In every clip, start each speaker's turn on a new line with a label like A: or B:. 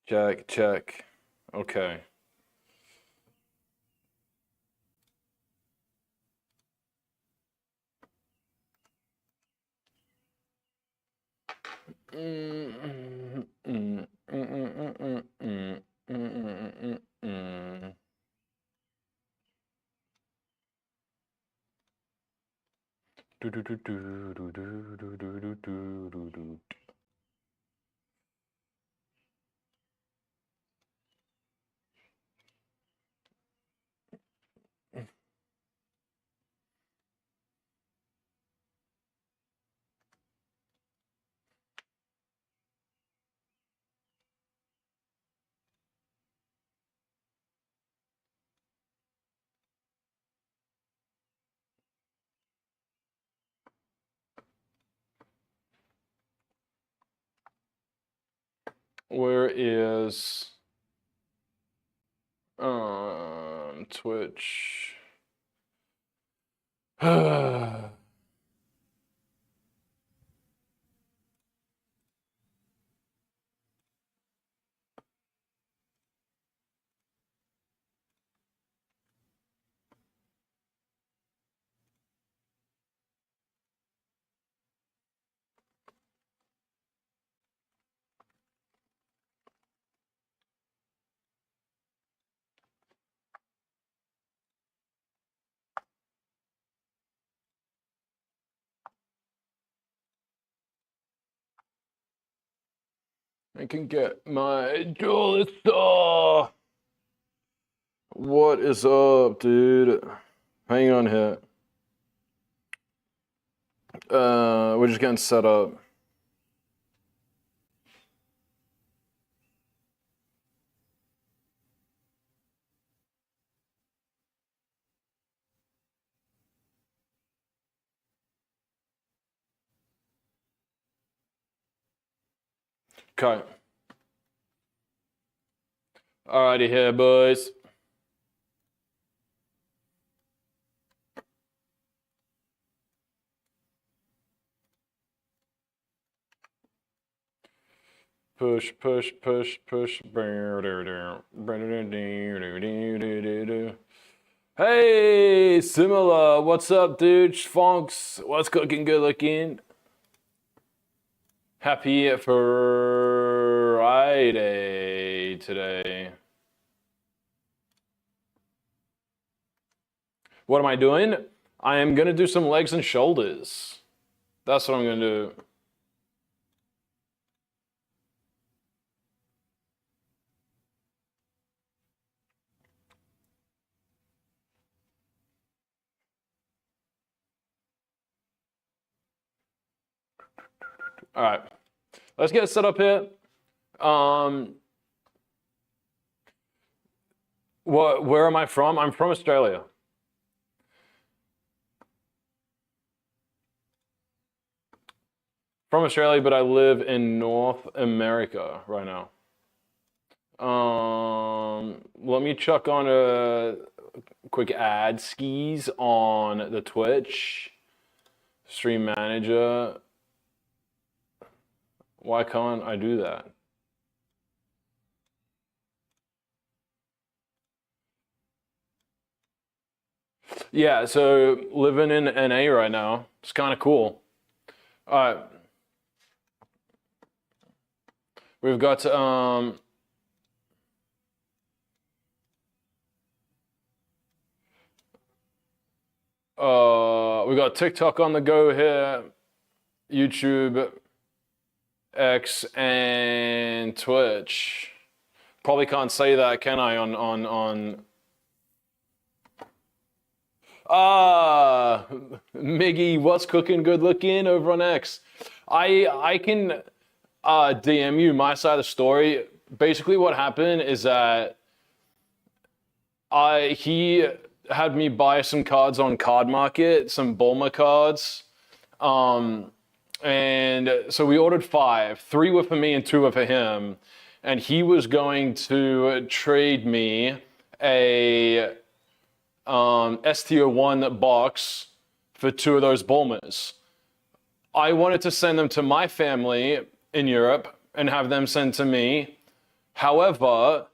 A: Check, check. Okay. Where is Twitch? I can get my duelist star. What is up, dude? Hang on here. We're just getting set up. Okay. Alrighty here, boys. Push, push, push, push. Hey, Similar. What's up, dude? Fonks. What's cooking? Good looking. Happy Friday today. What am I doing? I am gonna do some legs and shoulders. That's what I'm gonna do. All right, let's get set up here. Where am I from? I'm from Australia. From Australia, but I live in North America right now. Let me chuck on a quick ad skis on the Twitch stream manager. Why can't I do that? Yeah, so living in NA right now. It's kind of cool. All right. We've got we got TikTok on the go here, YouTube, X, and Twitch. Probably can't say that, can I? On Miggy, what's cooking? Good looking over on X. I can DM you my side of the story. Basically, what happened is that he had me buy some cards on Card Market, some Bulma cards. And so we ordered 5. 3 were for me and 2 were for him. And he was going to trade me a STO1 box for 2 of those Bulmas. I wanted to send them to my family in Europe and have them sent to me. However,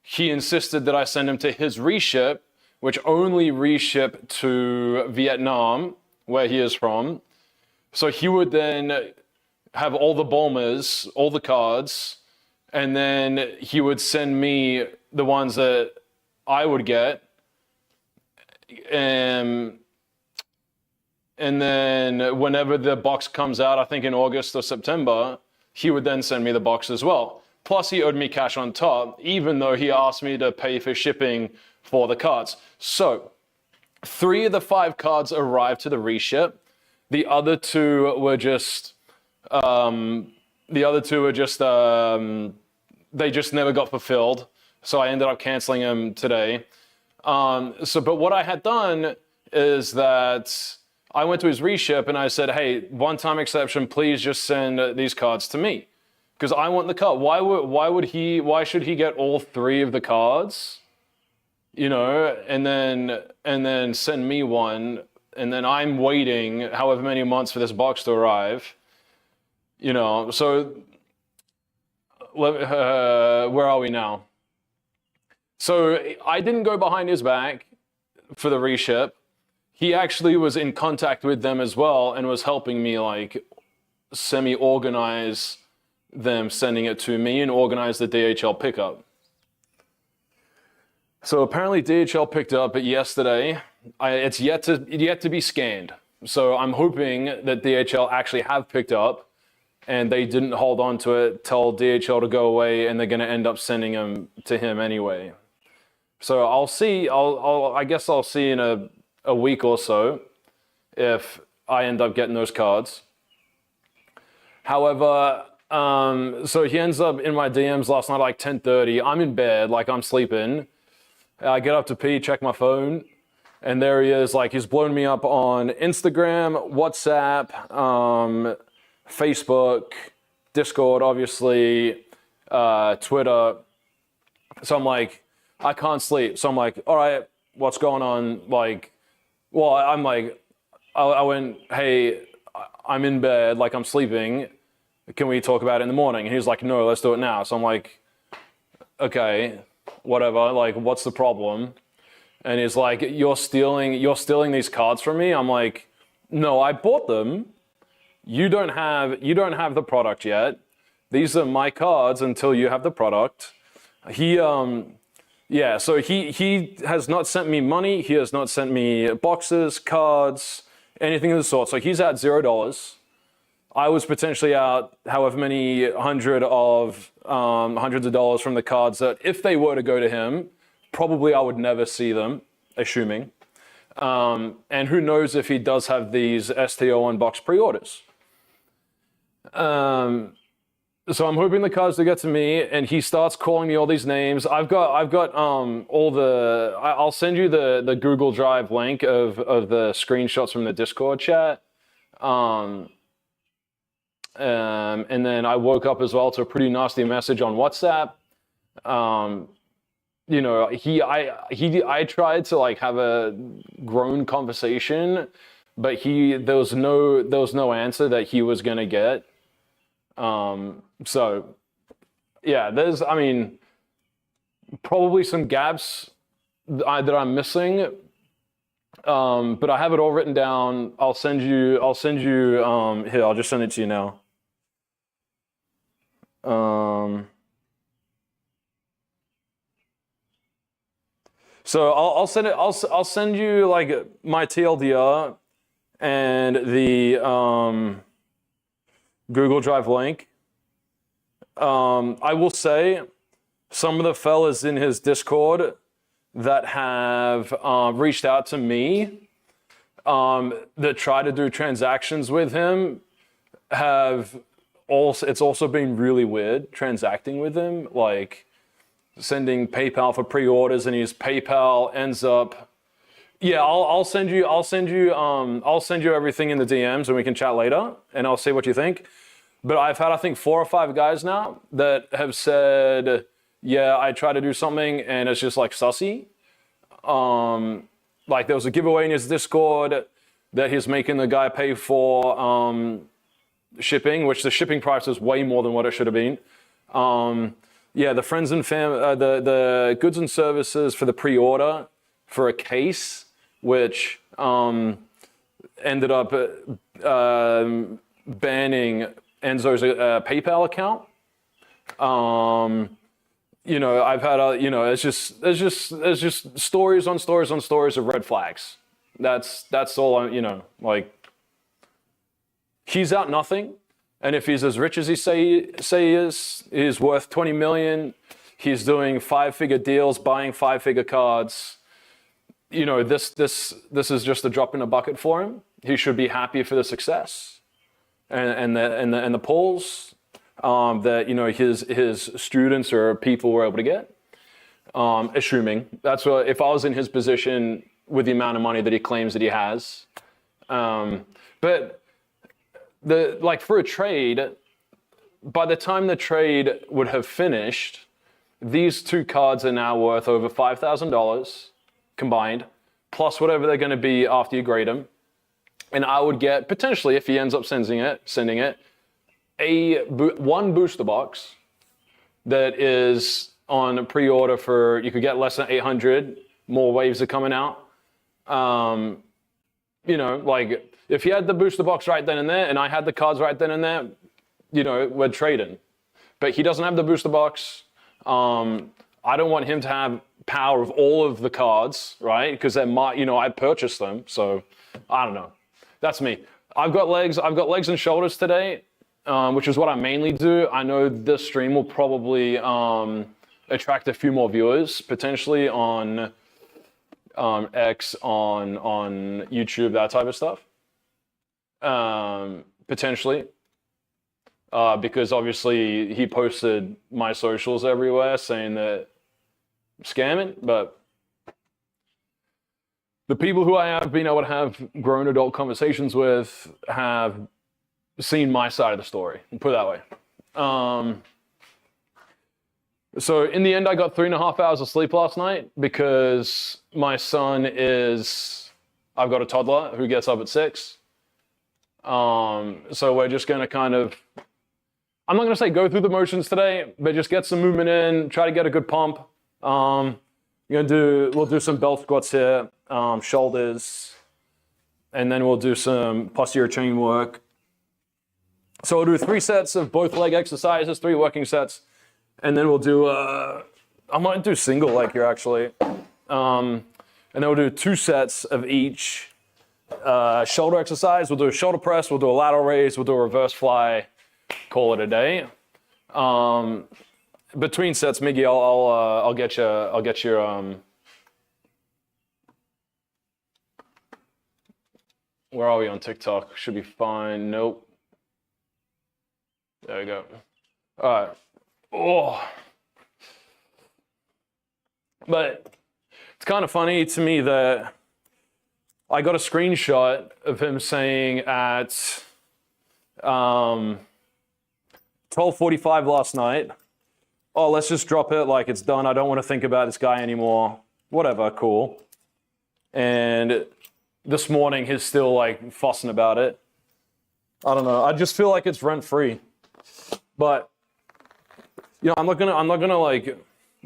A: he insisted that I send him to his reship, which only reship to Vietnam, where he is from. So he would then have all the Bulmas, all the cards, and then he would send me the ones that I would get. And then whenever the box comes out, I think in August or September, he would then send me the box as well. Plus he owed me cash on top, even though he asked me to pay for shipping for the cards. So 3 of the 5 cards arrived to the reship. The other 2 were just, they just never got fulfilled. So I ended up canceling them today. But what I had done is that I went to his reship and I said, hey, one-time exception, please just send these cards to me. Because I want the card. Why should he get all 3 of the cards? You know, and then send me one, and then I'm waiting however many months for this box to arrive. You know, so where are we now? So I didn't go behind his back for the reship. He actually was in contact with them as well and was helping me like semi-organize them sending it to me and organize the DHL pickup. So apparently DHL picked up it yesterday. It's yet to be scanned. So I'm hoping that DHL actually have picked up and they didn't hold on to it, tell DHL to go away, and they're going to end up sending them to him anyway. So I'll see. I guess I'll see in a week or so if I end up getting those cards. However, so he ends up in my DMs last night like 10:30. I'm in bed, like I'm sleeping. I get up to pee, check my phone, and there he is. Like, he's blown me up on Instagram, WhatsApp, Facebook, Discord, obviously, Twitter. So I'm like, I can't sleep. So I'm like, all right, what's going on? Like, well, I'm like, I went, hey, I'm in bed, like I'm sleeping. Can we talk about it in the morning? And he's like, no, let's do it now. So I'm like, okay, whatever, like, what's the problem? And he's like, you're stealing these cards from me? I'm like, no, I bought them. You don't have the product yet. These are my cards until you have the product. Yeah, so he has not sent me money. He has not sent me boxes, cards, anything of the sort. So he's at $0. I was potentially out however many hundreds of dollars from the cards that if they were to go to him, probably I would never see them, assuming. And who knows if he does have these STO unboxed pre-orders. So I'm hoping the cards do get to me, and he starts calling me all these names. I've got all the. I'll send you the Google Drive link of the screenshots from the Discord chat. And then I woke up as well to a pretty nasty message on WhatsApp. You know, I tried to like have a grown conversation, but there was no answer that he was gonna get. So yeah, there's, I mean, probably some gaps that I'm missing. But I have it all written down. I'll send you, here, I'll just send it to you now. So I'll send it, I'll send you like my TLDR and the, Google Drive link. I will say some of the fellas in his Discord that have reached out to me that try to do transactions with him it's also been really weird transacting with him, like sending PayPal for pre-orders, and his PayPal ends up, yeah, I'll send you everything in the DMs and we can chat later and I'll see what you think. But I've had, I think, 4 or 5 guys now that have said, yeah, I tried to do something and it's just like sussy. Like there was a giveaway in his Discord that he's making the guy pay for shipping, which the shipping price is way more than what it should have been. Yeah, the friends and the goods and services for the pre-order for a case, which ended up banning Enzo's PayPal account. You know, I've had you know, it's just stories on stories on stories of red flags. That's all you know, like, he's out nothing. And if he's as rich as he say he is, he's worth 20 million. He's doing 5-figure deals, buying 5-figure cards. You know, this is just a drop in the bucket for him. He should be happy for the success and the polls that, you know, his students or people were able to get. Assuming that's what, if I was in his position with the amount of money that he claims that he has, but. Like for a trade, by the time the trade would have finished, these two cards are now worth over $5,000 combined, plus whatever they're going to be after you grade them. And I would get, potentially, if he ends up sending it, one booster box that is on pre-order for, you could get less than 800, more waves are coming out. You know, like, if he had the booster box right then and there, and I had the cards right then and there, you know, we're trading. But he doesn't have the booster box. I don't want him to have power of all of the cards, right? Because they're you know, I purchased them, so I don't know. That's me. I've got legs and shoulders today, which is what I mainly do. I know this stream will probably attract a few more viewers, potentially on X, on YouTube, that type of stuff. Potentially, because obviously he posted my socials everywhere saying that I'm scamming, but the people who I have been able to have grown adult conversations with have seen my side of the story, put it that way. So in the end, I got 3.5 hours of sleep last night because my son I've got a toddler who gets up at 6. So we're just going to kind of, I'm not going to say go through the motions today, but just get some movement in, try to get a good pump. We'll do some belt squats here, shoulders, and then we'll do some posterior chain work. So we'll do 3 sets of both leg exercises, 3 working sets, and then we'll do, I might do single leg here actually. And then we'll do 2 sets of each. Shoulder exercise, we'll do a shoulder press, we'll do a lateral raise, we'll do a reverse fly, call it a day. Between sets, Miggy, I'll get your where are we on TikTok? Should be fine. Nope. There we go. All right. Oh. But it's kind of funny to me that I got a screenshot of him saying at 12:45 last night, oh, let's just drop it, like it's done. I don't want to think about this guy anymore. Whatever, cool. And this morning he's still like fussing about it. I don't know. I just feel like it's rent free. But you know, I'm not gonna like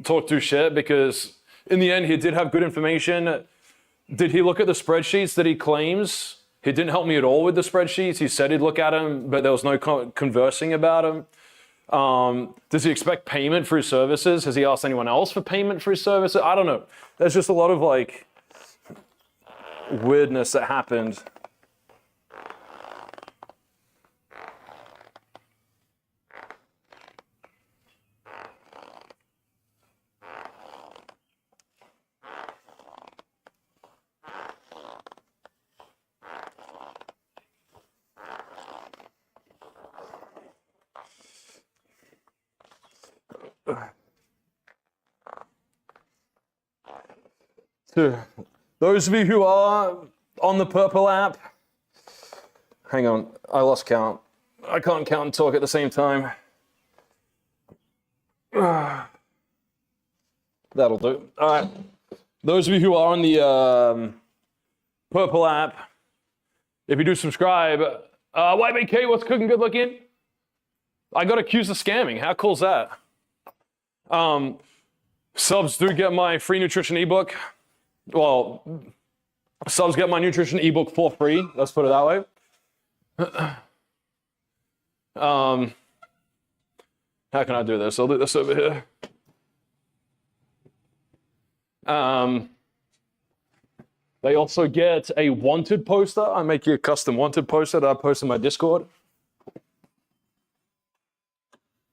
A: talk too shit because in the end he did have good information. Did he look at the spreadsheets that he claims? He didn't help me at all with the spreadsheets. He said he'd look at them, but there was no conversing about them. Does he expect payment for his services? Has he asked anyone else for payment for his services? I don't know. There's just a lot of like weirdness that happened. To those of you who are on the purple app, hang on, I lost count. I can't count and talk at the same time. That'll do. All right. Those of you who are on the purple app, if you do subscribe, YBK, what's cooking, good looking? I got accused of scamming. How cool is that? Subs do get my free nutrition ebook. Well, subs get my nutrition ebook for free. Let's put it that way. How can I do this? I'll do this over here. They also get a wanted poster. I make you a custom wanted poster that I post in my Discord.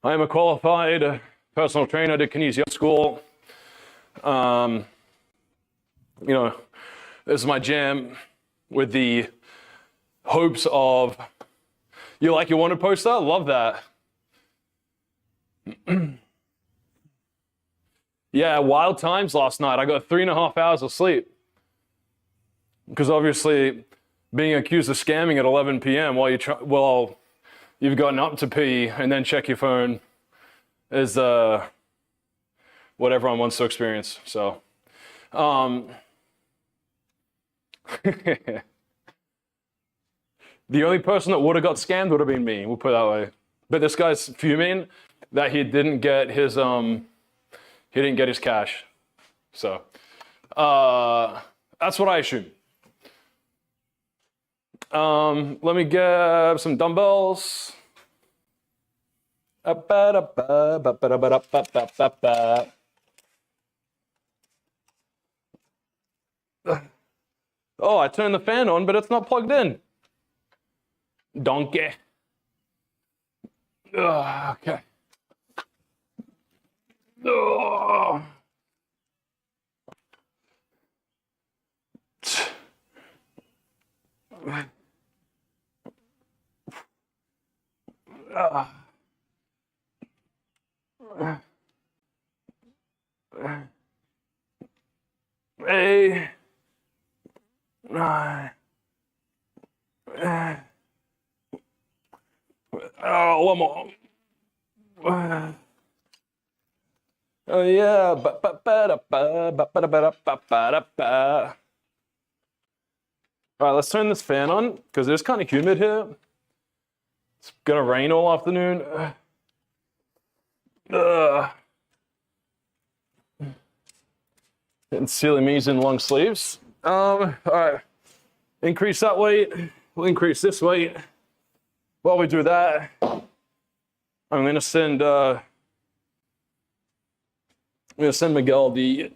A: I am a qualified personal trainer, did kinesio school. You know, this is my jam with the hopes of, you like your wanted poster? Love that. Yeah, wild times last night. I got 3.5 hours of sleep. Because obviously, being accused of scamming at 11 p.m. while you've gotten up to pee and then check your phone is what everyone wants to experience. So, the only person that would have got scammed would have been me. We'll put it that way. But this guy's fuming that he didn't get his cash. So, that's what I assume. Let me get some dumbbells. Oh, I turned the fan on, but it's not plugged in. Donkey. Okay. Oh. Eight, 9. Oh, one more. Oh yeah. All right, let's turn this fan on because it's kind of humid here. It's gonna rain all afternoon. And silly me's in long sleeves. All right, increase that weight. We'll increase this weight. While we do that, I'm gonna send Miguel the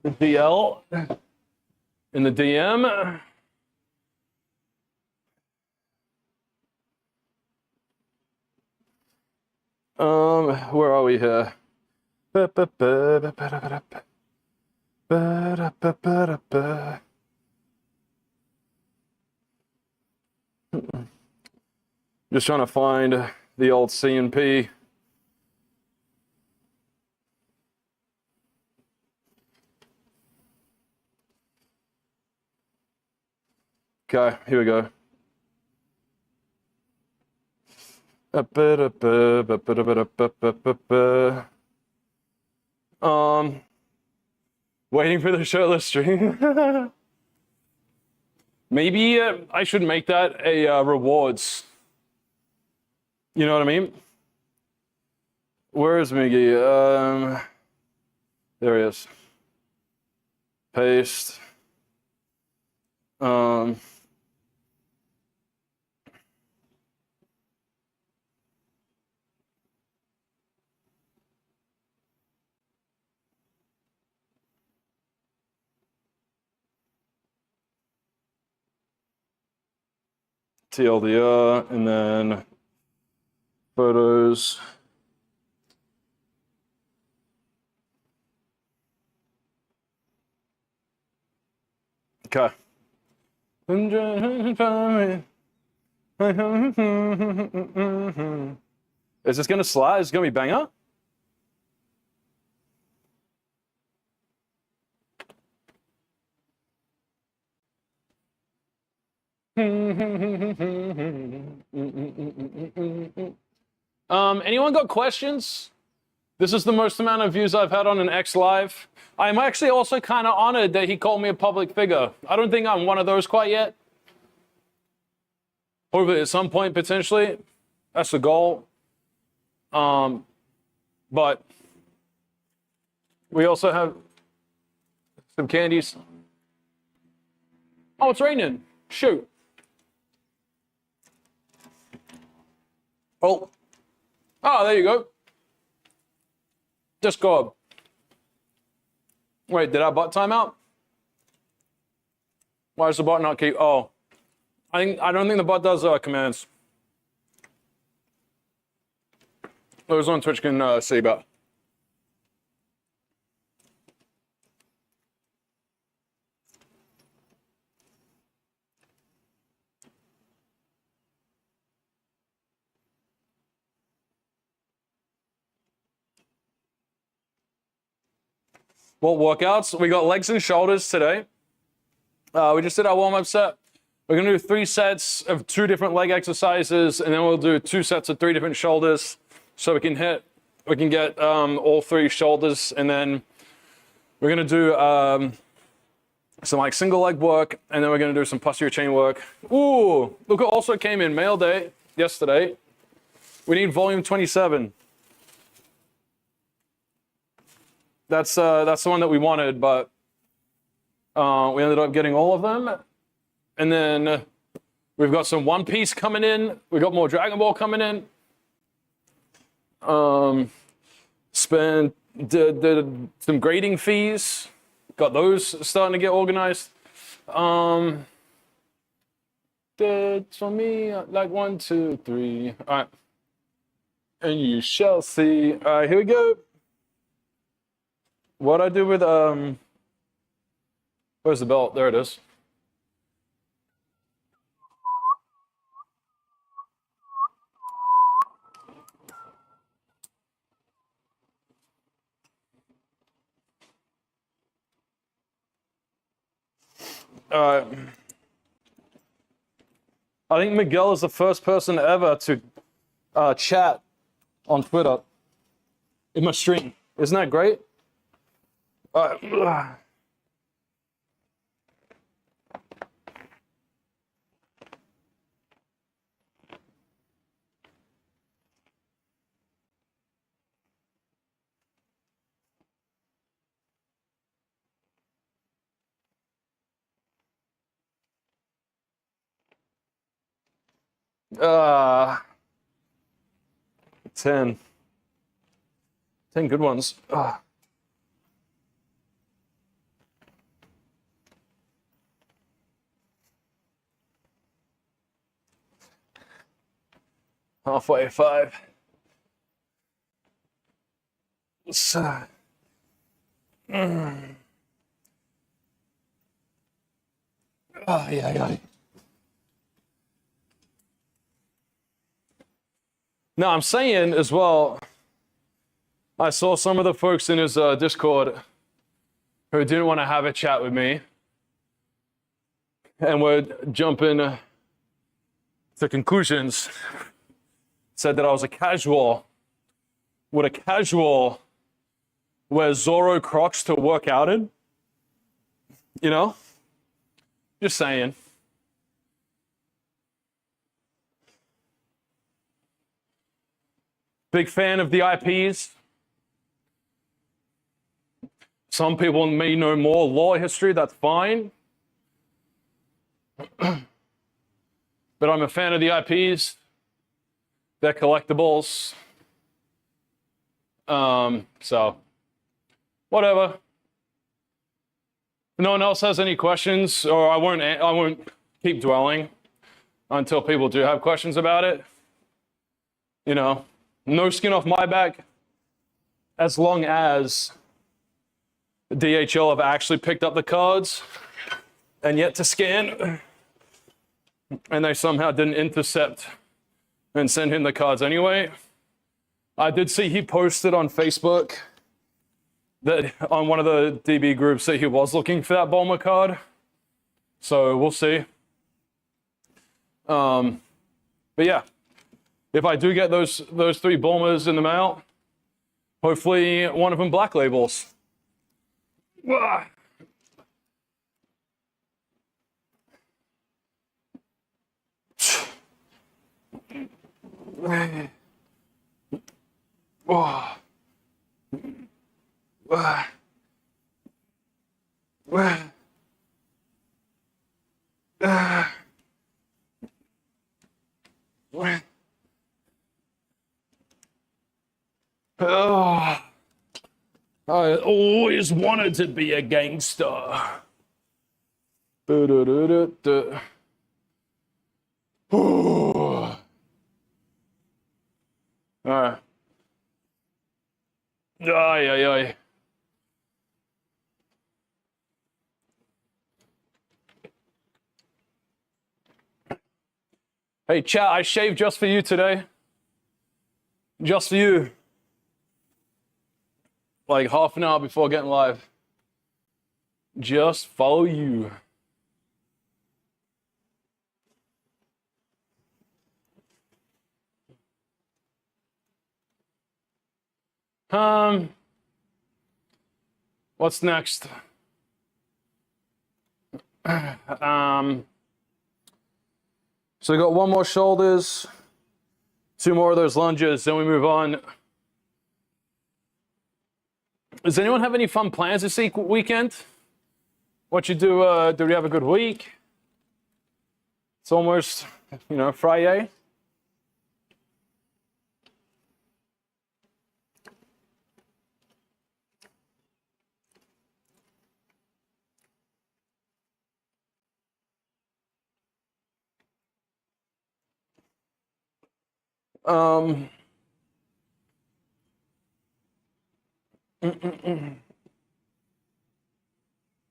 A: DL in the DM. Where are we here? Just trying to find the old C&P. Okay, here we go. Waiting for the shirtless stream. Maybe I should make that a rewards. You know what I mean? Where is Miggy? There he is. Paste. TLDR, and then photos. Okay. Is this gonna slide? Is it gonna be banger? Anyone got questions? This is the most amount of views I've had on an X Live. I'm actually also kind of honored that he called me a public figure. I don't think I'm one of those quite yet. Hopefully at some point, potentially. That's the goal. But we also have some candies. Oh, it's raining. Shoot. Oh. Oh, there you go. Discord. Wait, did our bot time out? Why does the bot not keep? Oh, I don't think the bot does commands. Those on Twitch can see about. What workouts? We got legs and shoulders today. We just did our warm-up set. We're gonna do 3 sets of 2 different leg exercises, and then we'll do 2 sets of 3 different shoulders, so we can get all 3 shoulders, and then we're gonna do some like single leg work, and then we're gonna do some posterior chain work. Ooh, look what also came in, mail day yesterday. We need volume 27. That's the one that we wanted, but we ended up getting all of them. And then we've got some One Piece coming in. We got more Dragon Ball coming in. Did some grading fees. Got those starting to get organized. Did for me like 1, 2, 3. All right. And you shall see. All right, here we go. What I do with where's the belt? There it is. I think Miguel is the first person ever to chat on Twitter in my stream. Isn't that great? Uh, 10 good ones. Halfway 5. Oh, yeah. Now, I'm saying as well, I saw some of the folks in his Discord who didn't want to have a chat with me and would jump in to conclusions, said that I was a casual. Would a casual wear Zorro Crocs to work out in? You know? Just saying. Big fan of the IPs. Some people may know more lore history, that's fine. But I'm a fan of the IPs. They're collectibles. So, whatever. If no one else has any questions, or I won't keep dwelling until people do have questions about it. You know, no skin off my back, as long as DHL have actually picked up the cards and yet to scan, and they somehow didn't intercept and send him the cards anyway. I did see he posted on Facebook that on one of the DB groups that he was looking for that Bulma card. So we'll see. But yeah, if I do get those 3 Bulmas in the mail, hopefully one of them black labels. Oh, I always wanted to be a gangster. All right. Ay, ay, ay. Hey, chat, I shaved just for you today. Just for you. Like half an hour before getting live. Just for you. What's next? So we got one more shoulders, two more of those lunges, then we move on. Does anyone have any fun plans this weekend? What you do, do you have a good week? It's almost, Friday.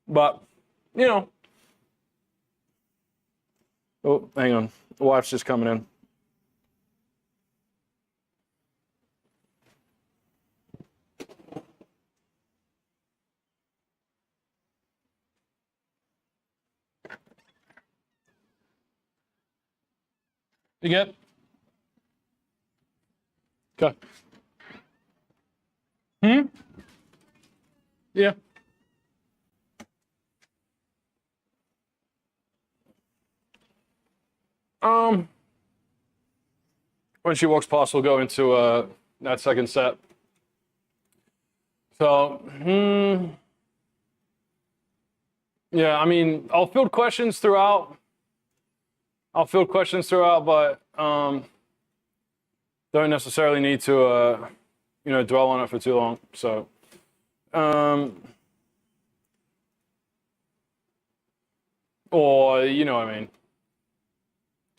A: But, oh, hang on. The wife's just coming in. You get? Okay. Yeah. When she walks past, we'll go into that second set. So, yeah, I mean, I'll field questions throughout. But don't necessarily need to, dwell on it for too long. So, or, you know what I mean.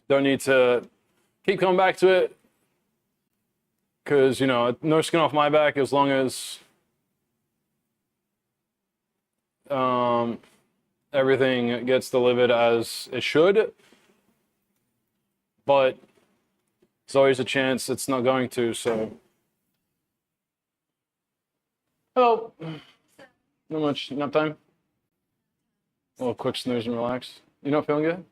A: Don't need to keep coming back to it because, no skin off my back as long as everything gets delivered as it should. But there's always a chance it's not going to, so. Hello. Not much nap time? A little quick snooze and relax. You not feeling good?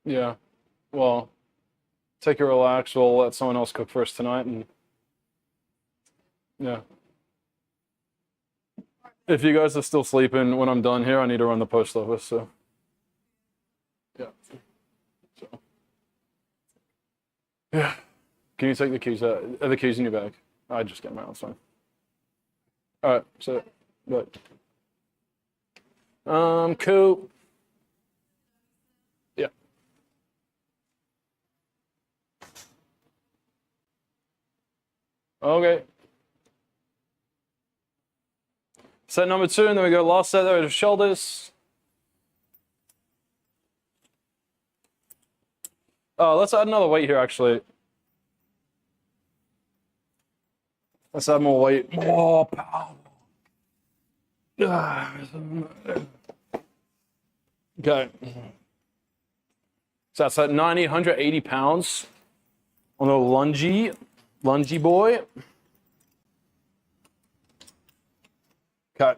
A: Yeah. Well, take a relax. We'll let someone else cook for us tonight, and yeah. If you guys are still sleeping when I'm done here, I need to run the post office, so. Yeah. So. Yeah. Can you take the keys out? Are the keys in your bag? I just get them out, it's fine. All right, so, but. Cool. Yeah. Okay. Set number 2, and then we go last set there with shoulders. Let's add another weight here, actually. Let's add more weight. More power. Okay. So that's at 90, 180 pounds on the lungy boy. Okay.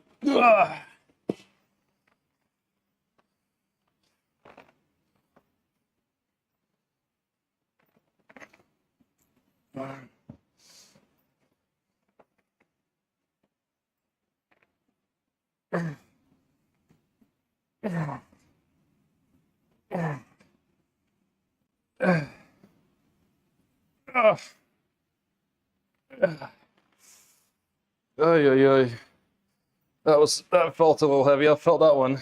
A: Ay, ay, ay. That felt a little heavy. I felt that one.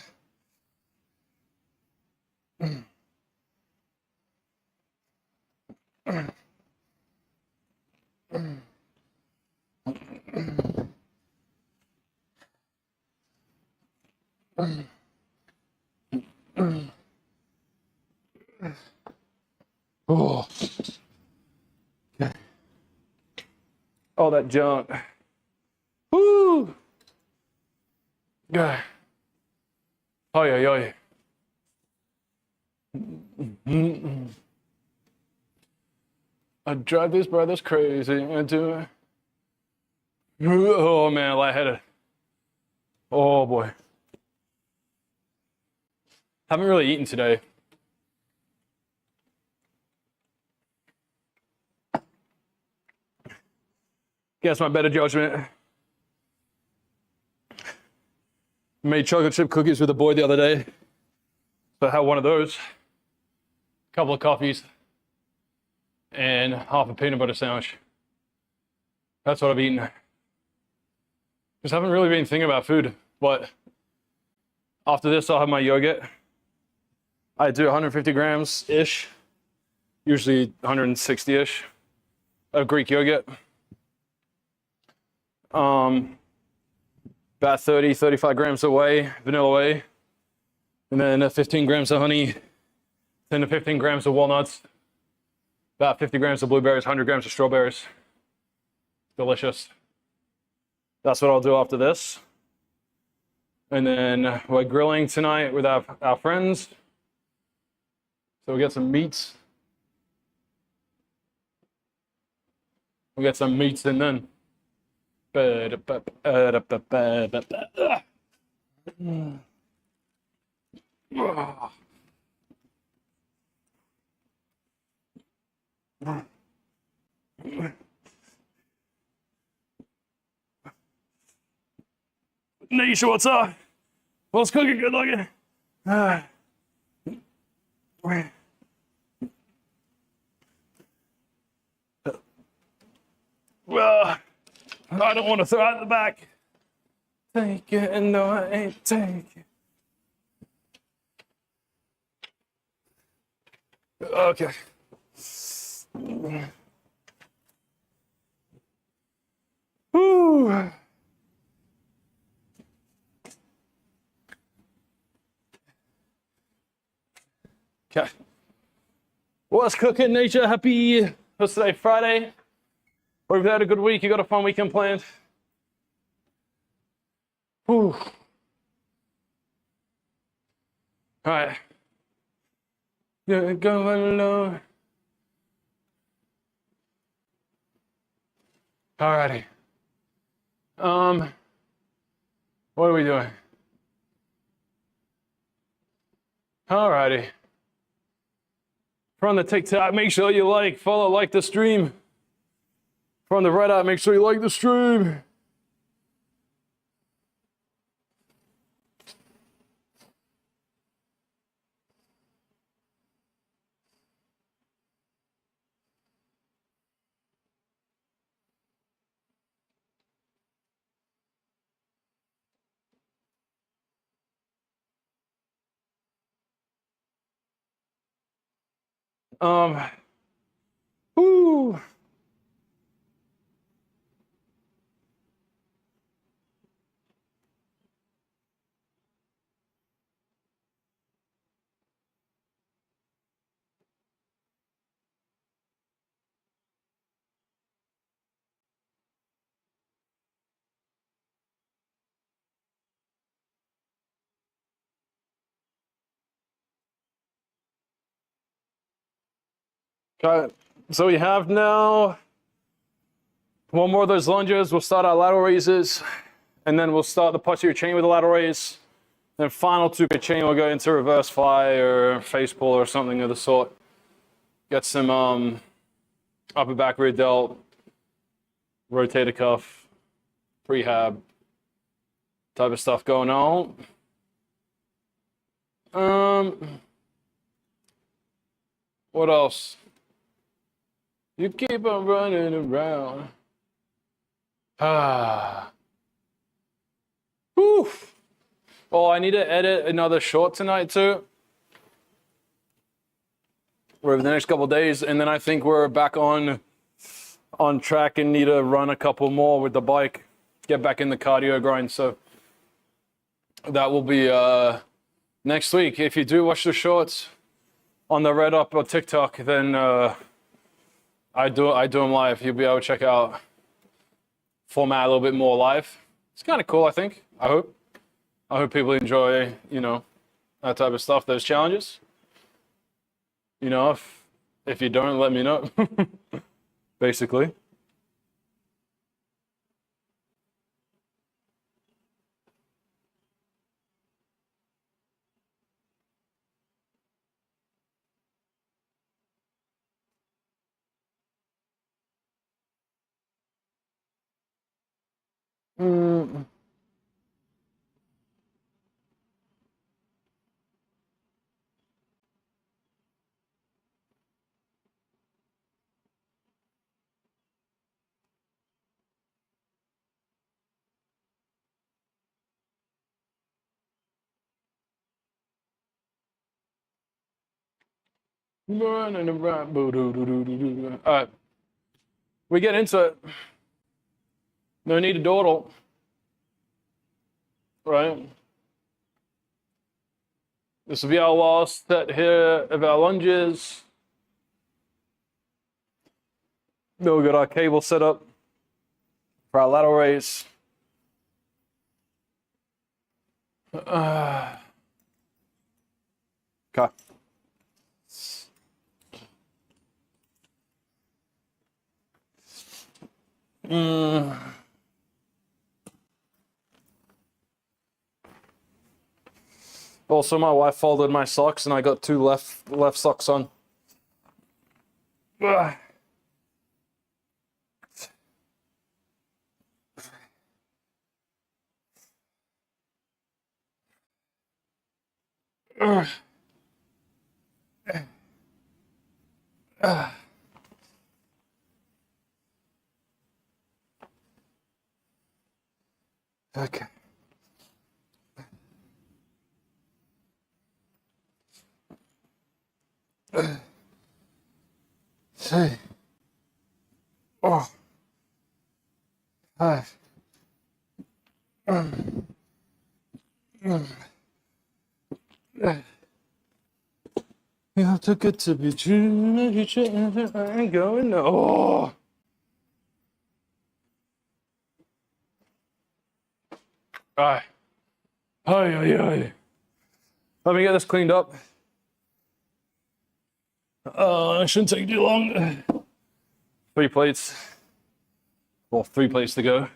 A: Oh. Okay. All that junk. Woo! Yeah. Oh yeah, yeah. I drive these brothers crazy. I do it. Oh man, lightheaded. Oh boy. Haven't really eaten today. Guess my better judgment. Made chocolate chip cookies with a boy the other day. So I had one of those, a couple of coffees, and half a peanut butter sandwich. That's what I've eaten. Just haven't really been thinking about food, but after this I'll have my yogurt. I do 150 grams-ish, usually 160-ish of Greek yogurt. About 30, 35 grams of whey, vanilla whey, and then 15 grams of honey, 10 to 15 grams of walnuts, about 50 grams of blueberries, 100 grams of strawberries. Delicious. That's what I'll do after this. And then we're grilling tonight with our friends. So we get some meats. We get some meats and then. Nisha, what's up? What's cooking? Good looking. Well, I don't want to throw out the back. Take it, and no, I ain't take it. Okay. Whew. Okay. What's cooking, Nature? Happy, what's today, Friday? Hope you had a good week. You got a fun weekend planned? Whew. All right. You're going low. All righty. What are we doing? All righty. From the TikTok, make sure you like the stream. From the Reddit, make sure you like the stream. Whoo. Okay, so we have now one more of those lunges. We'll start our lateral raises, and then we'll start the posterior chain with the lateral raise. Then final two-page chain, we'll go into reverse fly or face pull or something of the sort. Get some upper back rear delt, rotator cuff, prehab type of stuff going on. What else? You keep on running around. Ah. Whew. Oh, I need to edit another short tonight too. Over the next couple of days, and then I think we're back on track and need to run a couple more with the bike, get back in the cardio grind. So that will be next week. If you do watch the shorts on the Red Up or TikTok, then I do them live. You'll be able to check out format a little bit more live. It's kind of cool, I think. I hope people enjoy, you know, that type of stuff, those challenges. You know, if you don't, let me know. Basically. Mm. Running around. All right, we get into it. No need to dawdle, right? This will be our last set here of our lunges. Then we got our cable set up for our lateral raise. Okay. Also, my wife folded my socks, and I got two left socks on. Ugh. Okay. Hey. Oh. Hi. You have to get to be true. I ain't going. Oh. All right. Hi. Let me get this cleaned up. It shouldn't take too long. 3 plates. Well, 3 plates to go.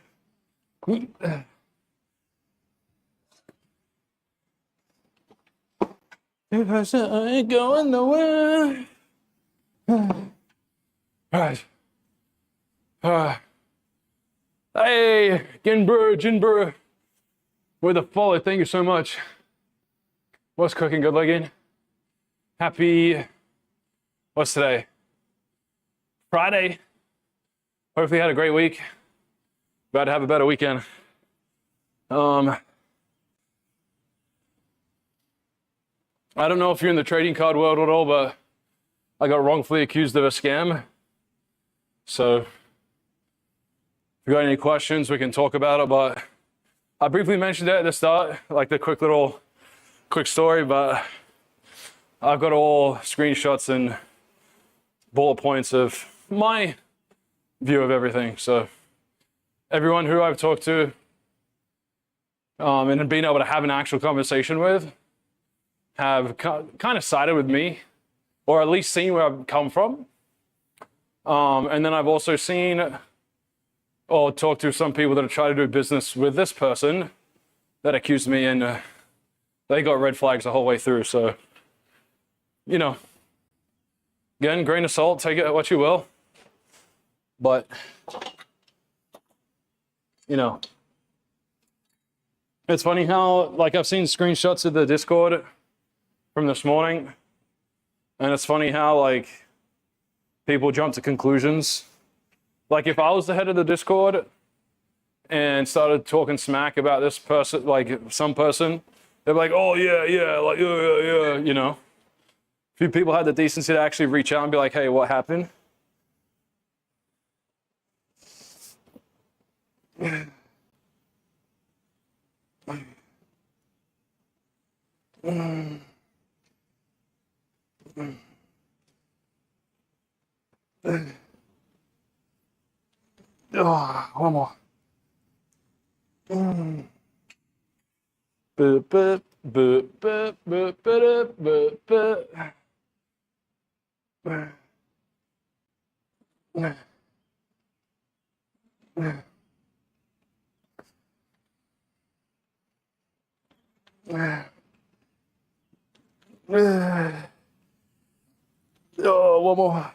A: If I said I ain't going nowhere. Alright. Hey, Jinbur. With the follow, thank you so much. What's cooking, good legging? Happy, what's today? Friday. Hopefully you had a great week. About to have a better weekend. I don't know if you're in the trading card world at all, but I got wrongfully accused of a scam. So if you got any questions, we can talk about it, but I briefly mentioned it at the start, like the quick story, but I've got all screenshots and bullet points of my view of everything. So everyone who I've talked to and being able to have an actual conversation with have kind of sided with me, or at least seen where I've come from. And then I've also seen or talked to some people that have tried to do business with this person that accused me, and they got red flags the whole way through. So, you know, again, grain of salt, take it what you will. But, you know, it's funny how, like, I've seen screenshots of the Discord from this morning, and it's funny how, like, people jump to conclusions. Like, if I was the head of the Discord and started talking smack about this person, like some person, they're like, oh yeah, like yeah, you know. A few people had the decency to actually reach out and be like, hey, what happened? Oh, one more. Boop, boop, boop, boop, boop, boop, boop, boop. Oh, one more.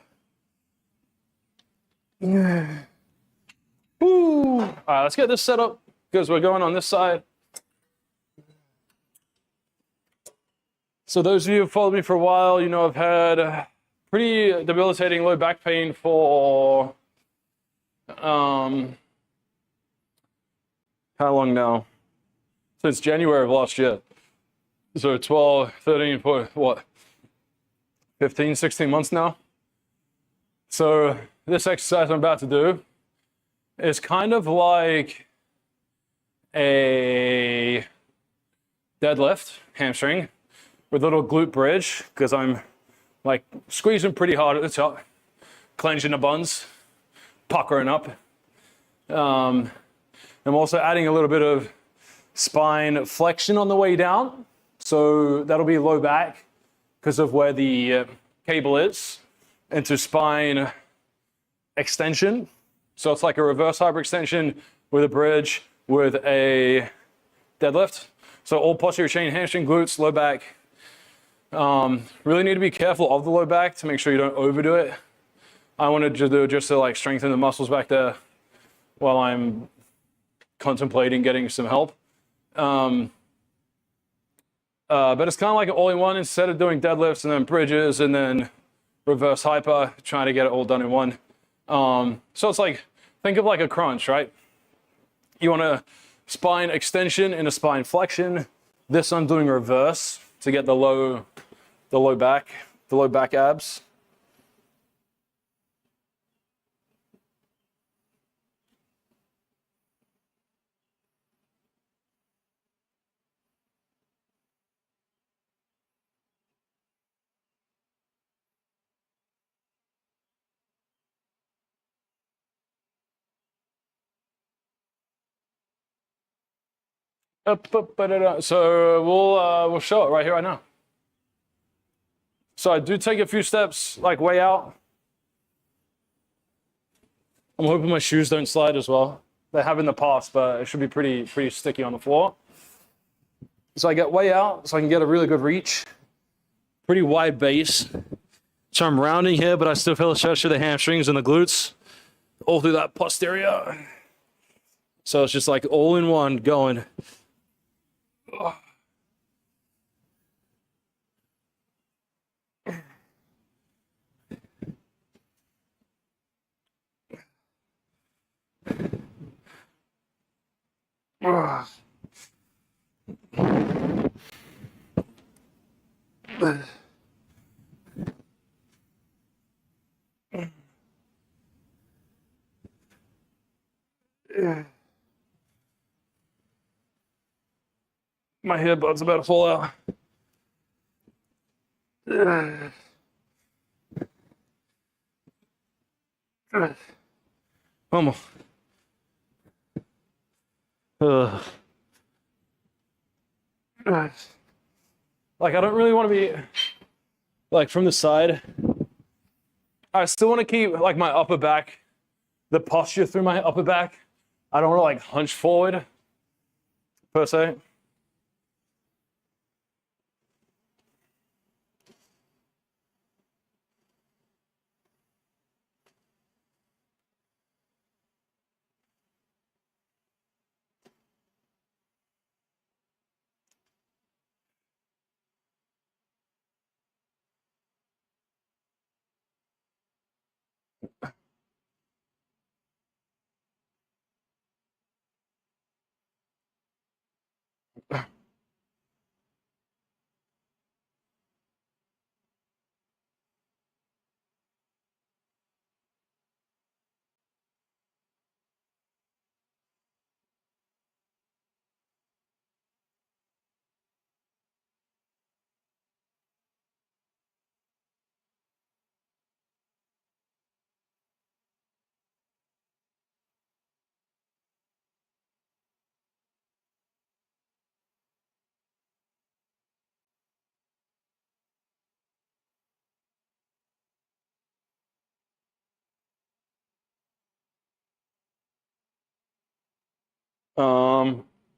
A: Woo. All right, let's get this set up because we're going on this side. So those of you who've followed me for a while, you know I've had pretty debilitating low back pain for how long now? Since January of last year. So 12, 13, what? 15, 16 months now. So this exercise I'm about to do is kind of like a deadlift, hamstring, with a little glute bridge, because I'm like squeezing pretty hard at the top, clenching the buns, puckering up. I'm also adding a little bit of spine flexion on the way down. So that'll be low back because of where the cable is, into spine extension. So it's like a reverse hyperextension with a bridge with a deadlift. So all posterior chain, hamstring, glutes, low back. Really need to be careful of the low back to make sure you don't overdo it. I wanted to do it just to like strengthen the muscles back there while I'm contemplating getting some help. But it's kind of like an all-in-one. Instead of doing deadlifts and then bridges and then reverse hyper, trying to get it all done in one. So it's like, think of like a crunch, right? You want a spine extension and a spine flexion. This I'm doing reverse to get the low back abs. So we'll show it right here, right now. So I do take a few steps, like way out. I'm hoping my shoes don't slide as well. They have in the past, but it should be pretty sticky on the floor. So I get way out, so I can get a really good reach. Pretty wide base. So I'm rounding here, but I still feel a stretch to the hamstrings and the glutes, all through that posterior. So it's just like all in one going. My headbut's about to fall out. Vamos. Like, I don't really want to be like from the side. I still want to keep like my upper back, the posture through my upper back. I don't want to like hunch forward per se.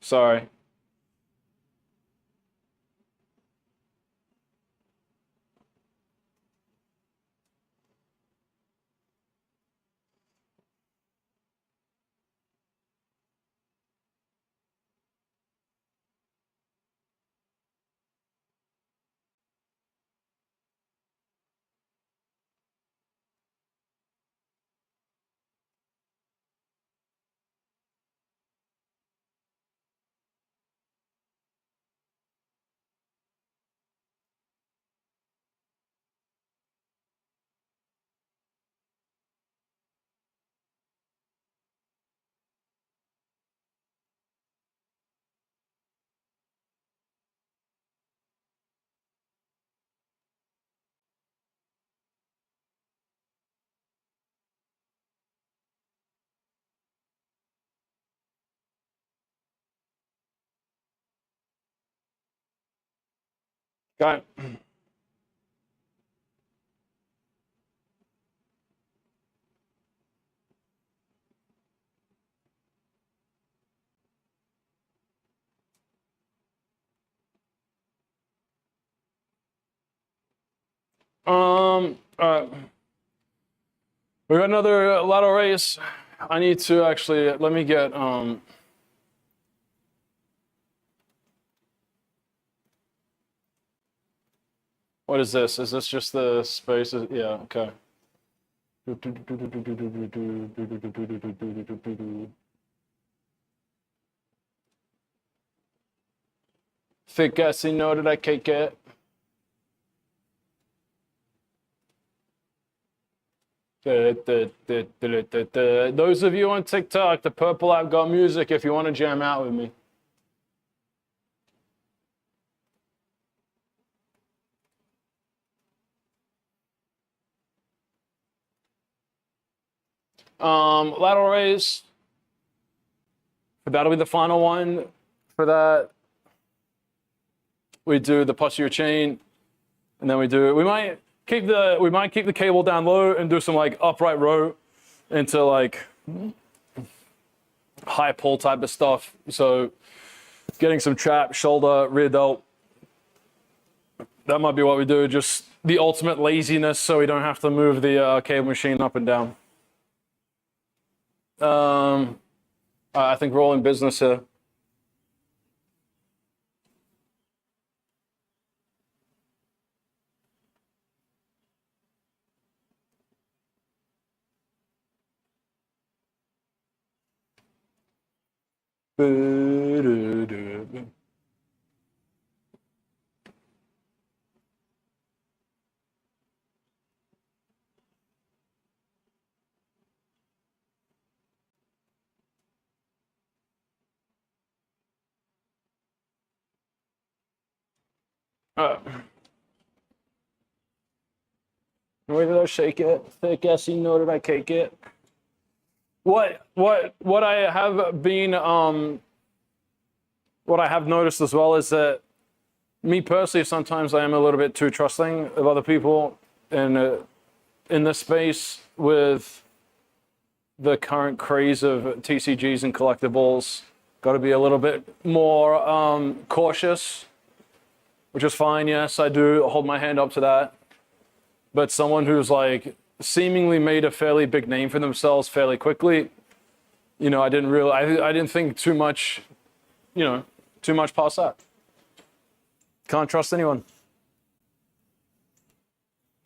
A: Sorry. Got it. Uh, we got another lateral raise. I need to actually, let me get, what is this? Is this just the spaces? Yeah, okay. Thick gassy know that I can't get. Those of you on TikTok, the purple app got music if you want to jam out with me. Lateral raise. That'll be the final one. For that, we do the posterior chain, and then we might keep the cable down low and do some like upright row into like high pull type of stuff. So getting some trap, shoulder, rear delt. That might be what we do. Just the ultimate laziness, so we don't have to move the cable machine up and down. I think we're all in business here. Where did I shake it? Thick ass, you know that I cake it. What I have been what I have noticed as well is that me personally, sometimes I am a little bit too trusting of other people in this space with the current craze of TCGs and collectibles. Got to be a little bit more cautious, which is fine. Yes, I do hold my hand up to that. But someone who's like seemingly made a fairly big name for themselves fairly quickly, you know, I didn't think too much, you know, too much past that. Can't trust anyone.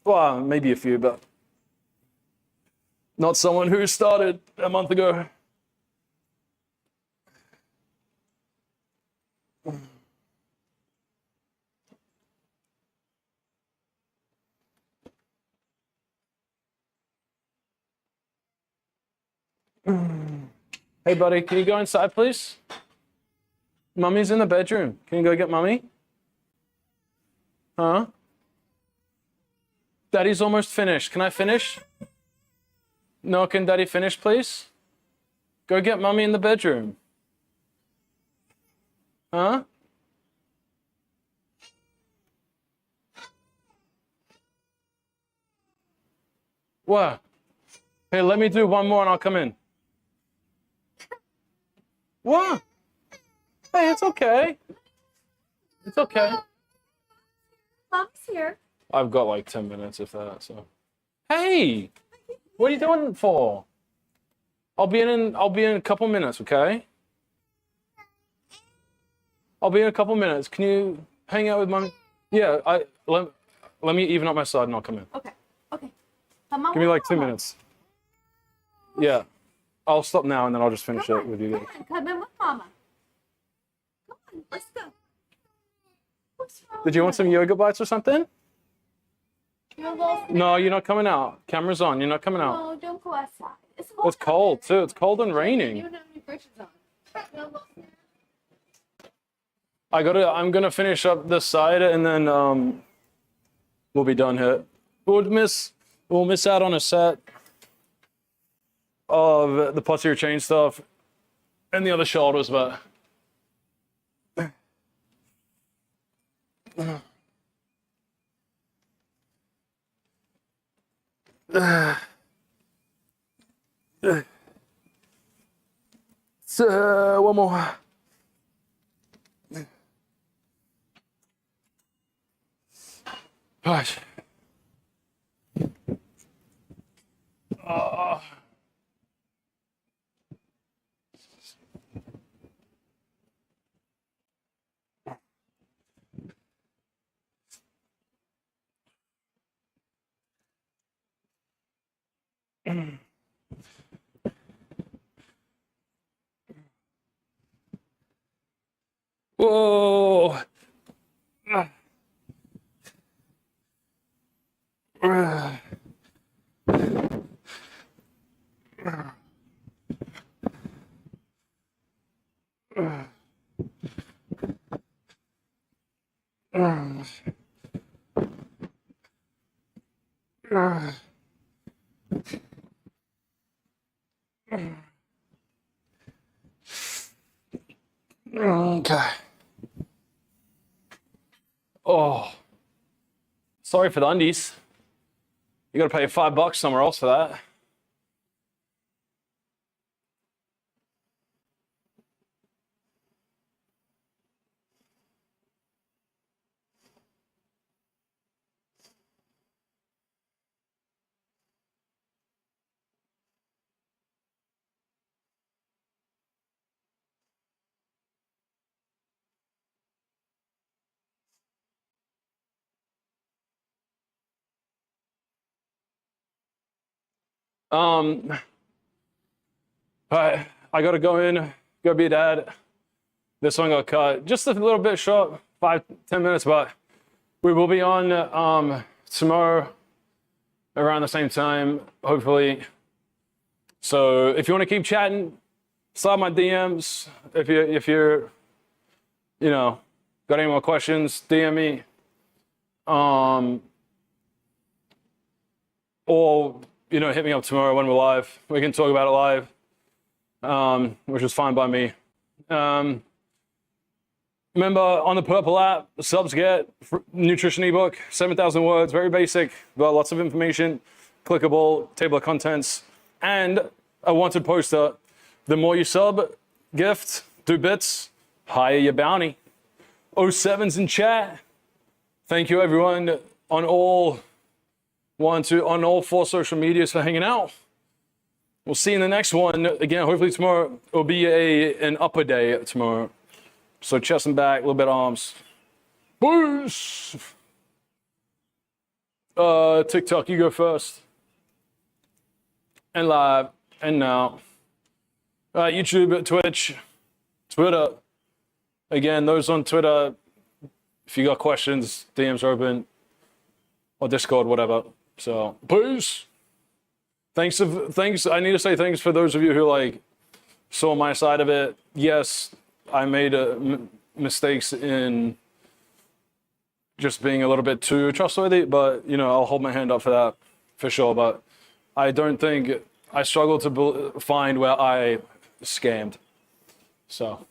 A: Well, maybe a few, but not someone who started a month ago. Hey, buddy, can you go inside, please? Mummy's in the bedroom. Can you go get Mummy? Huh? Daddy's almost finished. Can I finish? No, can Daddy finish, please? Go get Mummy in the bedroom. Huh? What? Hey, let me do one more and I'll come in. What? Hey, it's okay. It's okay.
B: Mom's here.
A: I've got like 10 minutes if that, so. Hey! What are you doing it for? I'll be in a couple minutes, okay? I'll be in a couple minutes. Can you hang out with mommy? Yeah, let me even up my side and I'll come in.
B: Okay. Okay.
A: Give me like 2 minutes. Yeah. I'll stop now and then I'll just finish it with you guys.
B: Come in with Mama. Come on, let's go. What's wrong?
A: Did you want some yoga bites or something?
B: You're a little...
A: No, you're not coming out. Camera's on. You're not coming out.
B: No, don't go outside. It's
A: Cold too. It's cold and raining.
B: You don't have any britches on. You're a little scared.
A: I'm gonna finish up this side and then we'll be done here. We'll miss out on a set of the posterior chain stuff and the other shoulders, but so one more. Gosh. Whoa. Okay. Oh, sorry for the undies. You gotta pay $5 somewhere else for that. All right, I gotta go in, go be a dad. This one got cut just a little bit short, 5-10 minutes, but we will be on tomorrow around the same time, hopefully. So if you want to keep chatting, slide my DMs. If you're you know, got any more questions, DM me. Or hit me up tomorrow when we're live. We can talk about it live, which is fine by me. Remember, on the Purple app, subs get nutrition ebook, 7,000 words, very basic, got lots of information, clickable, table of contents, and a wanted poster. The more you sub, gift, do bits, higher your bounty. 07's in chat. Thank you everyone on all 4 social medias for hanging out. We'll see you in the next one. Again, hopefully tomorrow will be an upper day tomorrow. So chest and back, a little bit of arms. Boosh! TikTok, you go first. And live, and now. YouTube, Twitch, Twitter. Again, those on Twitter, if you got questions, DMs are open. Or Discord, whatever. So, peace. Thanks. I need to say thanks for those of you who saw my side of it. Yes, I made mistakes in just being a little bit too trustworthy, but I'll hold my hand up for that for sure. But I don't think I struggle to find where I scammed. So.